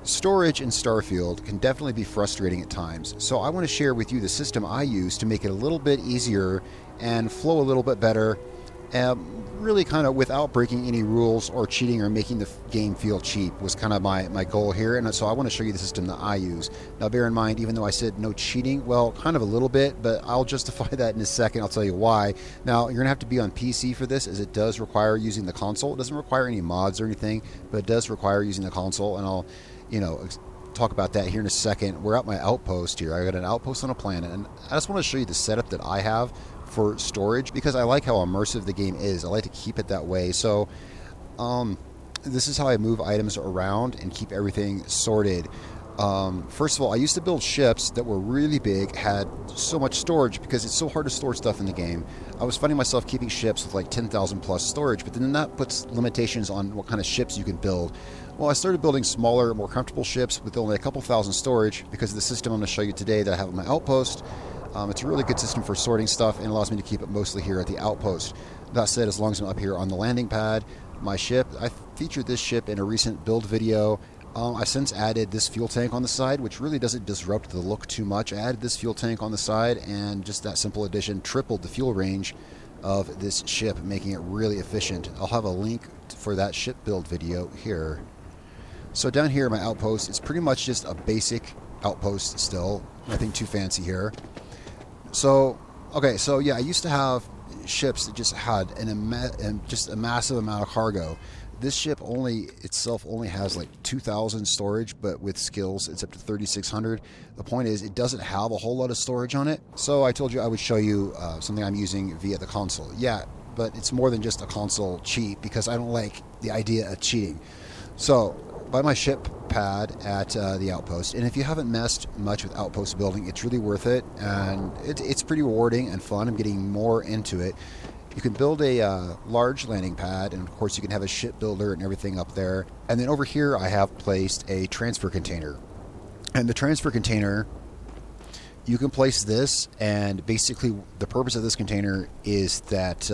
Storage in Starfield can definitely be frustrating at times, so I want to share with you the system I use to make it a little bit easier and flow a little bit better, really kind of without breaking any rules or cheating or making the game feel cheap was kind of my goal here. And so I want to show you the system that I use. Now bear in mind, even though I said no cheating, well, kind of a little bit, but I'll justify that in a second. I'll tell you why. Now you're gonna have to be on PC for this, as it does require using the console. It doesn't require any mods or anything, but it does require using the console, and I'll talk about that here in a second. We're at my outpost here. I got an outpost on a planet, and I just want to show you the setup that I have for storage, because I like how immersive the game is. I like to keep it that way. So this is how I move items around and keep everything sorted. First of all, I used to build ships that were really big, had so much storage, because it's so hard to store stuff in the game. I was finding myself keeping ships with like 10,000 plus storage, but then that puts limitations on what kind of ships you can build. Well, I started building smaller, more comfortable ships with only a couple thousand storage because of the system I'm going to show you today that I have on my outpost. It's a really good system for sorting stuff and allows me to keep it mostly here at the outpost. That said, as long as I'm up here on the landing pad, my ship, I featured this ship in a recent build video. I since added this fuel tank on the side, which really doesn't disrupt the look too much. I added this fuel tank on the side, and just that simple addition tripled the fuel range of this ship, making it really efficient. I'll have a link for that ship build video here. So down here, my outpost, it's pretty much just a basic outpost still, nothing too fancy here. So, okay, so yeah, I used to have ships that just had just a massive amount of cargo. This ship itself only has like 2,000 storage, but with skills it's up to 3,600. The point is, it doesn't have a whole lot of storage on it. So I told you I would show you something I'm using via the console. Yeah, but it's more than just a console cheat, because I don't like the idea of cheating. So by my ship pad at the outpost, and if you haven't messed much with outpost building, it's really worth it, and it's pretty rewarding and fun. I'm getting more into it. You can build a large landing pad, and of course you can have a ship builder and everything up there. And then over here I have placed a transfer container, and the transfer container, you can place this, and basically the purpose of this container is that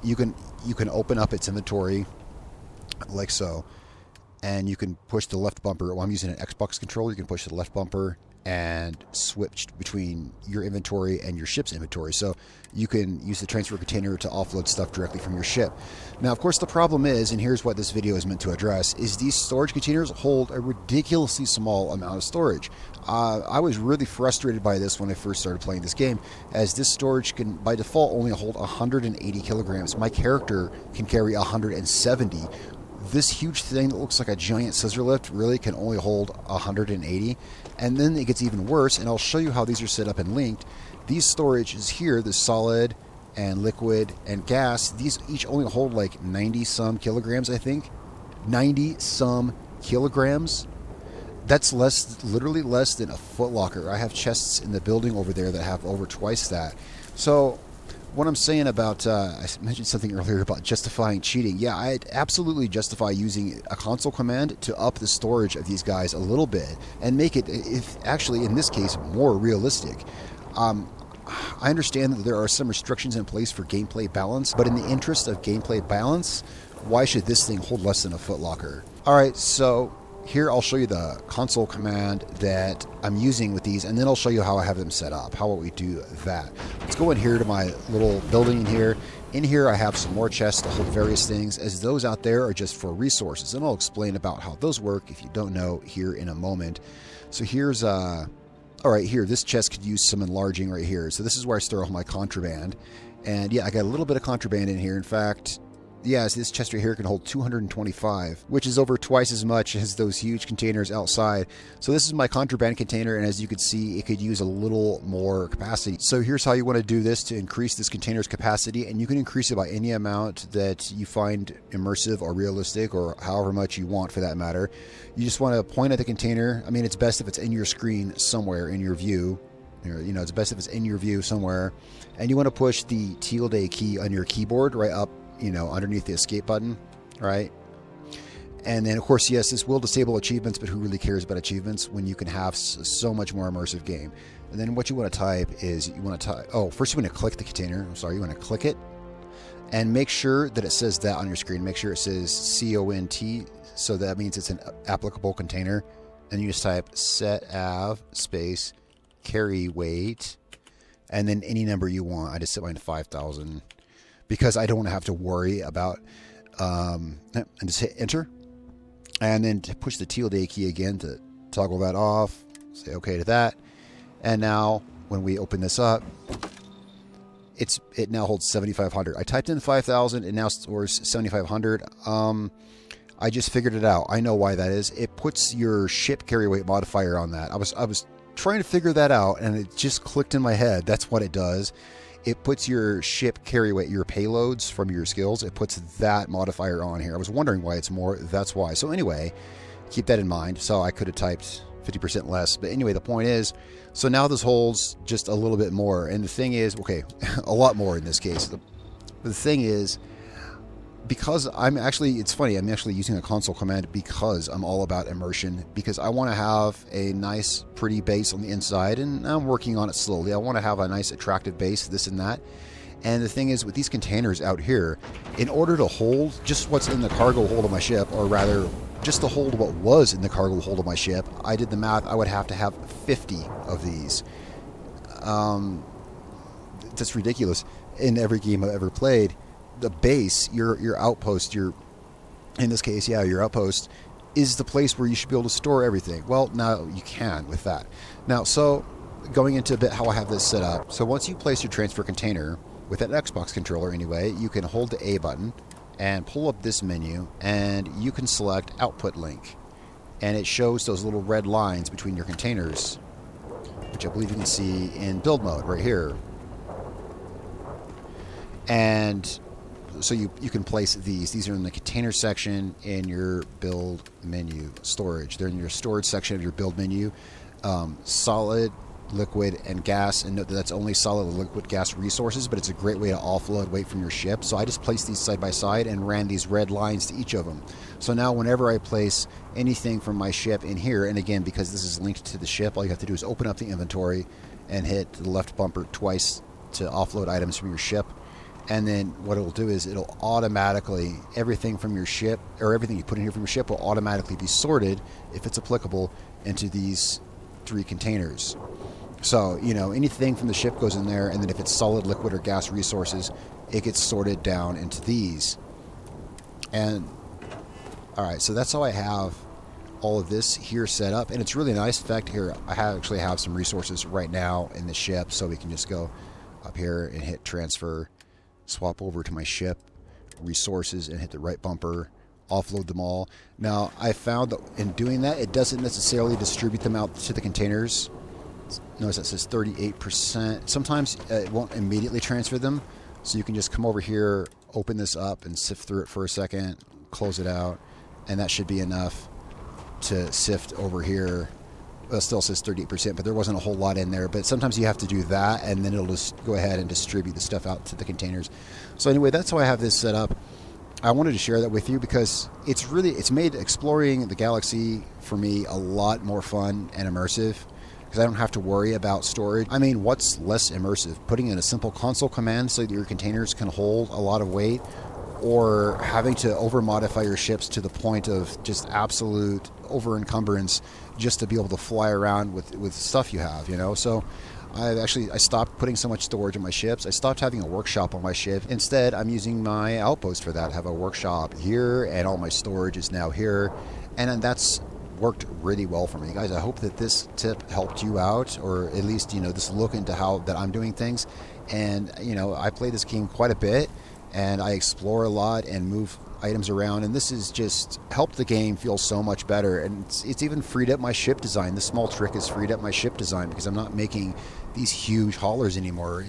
you can open up its inventory like so. And you can push the left bumper. Well, I'm using an Xbox controller. You can push the left bumper and switch between your inventory and your ship's inventory. So you can use the transfer container to offload stuff directly from your ship. Now, of course, the problem is, and here's what this video is meant to address, is these storage containers hold a ridiculously small amount of storage. I was really frustrated by this when I first started playing this game, as this storage can, by default, only hold 180 kilograms. My character can carry 170. This huge thing that looks like a giant scissor lift really can only hold 180. And then it gets even worse, and I'll show you how these are set up and linked. These storages here, the solid and liquid and gas, these each only hold like 90 some kilograms, I think. 90 some kilograms. That's literally less than a Foot Locker. I have chests in the building over there that have over twice that. So what I'm saying about, I mentioned something earlier about justifying cheating. Yeah, I absolutely justify using a console command to up the storage of these guys a little bit and make it, if actually in this case, more realistic. I understand that there are some restrictions in place for gameplay balance, but in the interest of gameplay balance, why should this thing hold less than a Foot Locker? Alright, so here I'll show you the console command that I'm using with these, and then I'll show you how I have them set up, how we do that. Let's go in here to my little building in here. In here I have some more chests to hold various things, as those out there are just for resources, and I'll explain about how those work if you don't know here in a moment. So here's alright, here, this chest could use some enlarging right here. So this is where I store all my contraband. And yeah, I got a little bit of contraband in here. In fact, yeah, so this chest right here can hold 225, which is over twice as much as those huge containers outside. So this is my contraband container, and as you can see, it could use a little more capacity. So here's how you want to do this to increase this container's capacity, and you can increase it by any amount that you find immersive or realistic, or however much you want for that matter. You just want to point at the container. I mean, it's best if it's in your screen somewhere in your view. You know, it's best if it's in your view somewhere. And you want to push the tilde key on your keyboard right up, you know, underneath the escape button, right? And then, of course, yes, this will disable achievements, but who really cares about achievements when you can have so much more immersive game? And then what you want to type is, you want to type, first you want to click the container. I'm sorry, you want to click it. And make sure that it says that on your screen. Make sure it says CONT, so that means it's an applicable container. and you just type set av space carry weight, and then any number you want. I just set mine to 5,000 because I don't have to worry about, and just hit enter, and then to push the tilde key again to toggle that off, say okay to that, and now when we open this up, it now holds 7,500. I typed in 5,000, it now stores 7,500. I just figured it out. I know why that is. It puts your ship carry weight modifier on that. I was trying to figure that out, and it just clicked in my head. That's what it does. It puts your ship carry weight, your payloads from your skills, it puts that modifier on here. I was wondering why it's more. That's why. So anyway, keep that in mind. So I could have typed 50% less. But anyway, the point is, so now this holds just a little bit more. And the thing is, okay, a lot more in this case. The thing is, because it's funny, I'm actually using a console command because I'm all about immersion, because I want to have a nice, pretty base on the inside, and I'm working on it slowly. I want to have a nice, attractive base, this and that. And the thing is, with these containers out here, in order to hold just what's in the cargo hold of my ship, or rather, just to hold what was in the cargo hold of my ship, I did the math, I would have to have 50 of these. That's ridiculous. In every game I've ever played, the base, your outpost, in this case, your outpost, is the place where you should be able to store everything. Well, now you can with that. Now, so going into a bit how I have this set up. So once you place your transfer container, with an Xbox controller anyway, you can hold the A button and pull up this menu, and you can select output link. And it shows those little red lines between your containers, which I believe you can see in build mode right here. And so you can place these. These are in the container section in your build menu storage. They're in your storage section of your build menu. Solid, liquid, and gas. And note that that's only solid and liquid gas resources, but it's a great way to offload weight from your ship. So I just placed these side by side and ran these red lines to each of them. So now whenever I place anything from my ship in here, and again, because this is linked to the ship, all you have to do is open up the inventory and hit the left bumper twice to offload items from your ship. And then what it'll do is it'll automatically, everything from your ship, or everything you put in here from your ship, will automatically be sorted, if it's applicable, into these 3 containers. So, anything from the ship goes in there, and then if it's solid, liquid, or gas resources, it gets sorted down into these. And, alright, so that's how I have all of this here set up. And it's really nice. In fact, here, I actually have some resources right now in the ship, so we can just go up here and hit transfer, swap over to my ship, resources, and hit the right bumper, offload them all. Now, I found that in doing that, it doesn't necessarily distribute them out to the containers. Notice that says 38%. Sometimes it won't immediately transfer them, so you can just come over here, open this up, and sift through it for a second, close it out, and that should be enough to sift over here. Well, it still says 38%, but there wasn't a whole lot in there. But sometimes you have to do that, and then it'll just go ahead and distribute the stuff out to the containers. So anyway, that's how I have this set up. I wanted to share that with you because it's made exploring the galaxy for me a lot more fun and immersive, because I don't have to worry about storage. I mean, what's less immersive? Putting in a simple console command so that your containers can hold a lot of weight, or having to over-modify your ships to the point of just absolute over-encumbrance just to be able to fly around with stuff you have, So I stopped putting so much storage on my ships. I stopped having a workshop on my ship. Instead, I'm using my outpost for that. I have a workshop here, and all my storage is now here. And that's worked really well for me. Guys, I hope that this tip helped you out, or at least, this look into how that I'm doing things. And, I play this game quite a bit, and I explore a lot and move items around, and this has just helped the game feel so much better. And it's even freed up my ship design. This small trick has freed up my ship design because I'm not making these huge haulers anymore.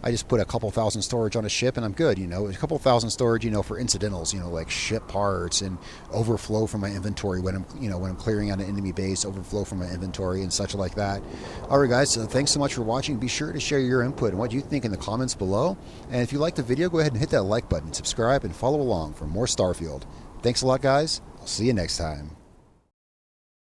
I just put a couple thousand storage on a ship and I'm good. A couple thousand storage, for incidentals, like ship parts and overflow from my inventory when I'm clearing out an enemy base, overflow from my inventory and such like that. All right, guys, so thanks so much for watching. Be sure to share your input and what you think in the comments below. And if you liked the video, go ahead and hit that like button, subscribe, and follow along for more Starfield. Thanks a lot, guys. I'll see you next time.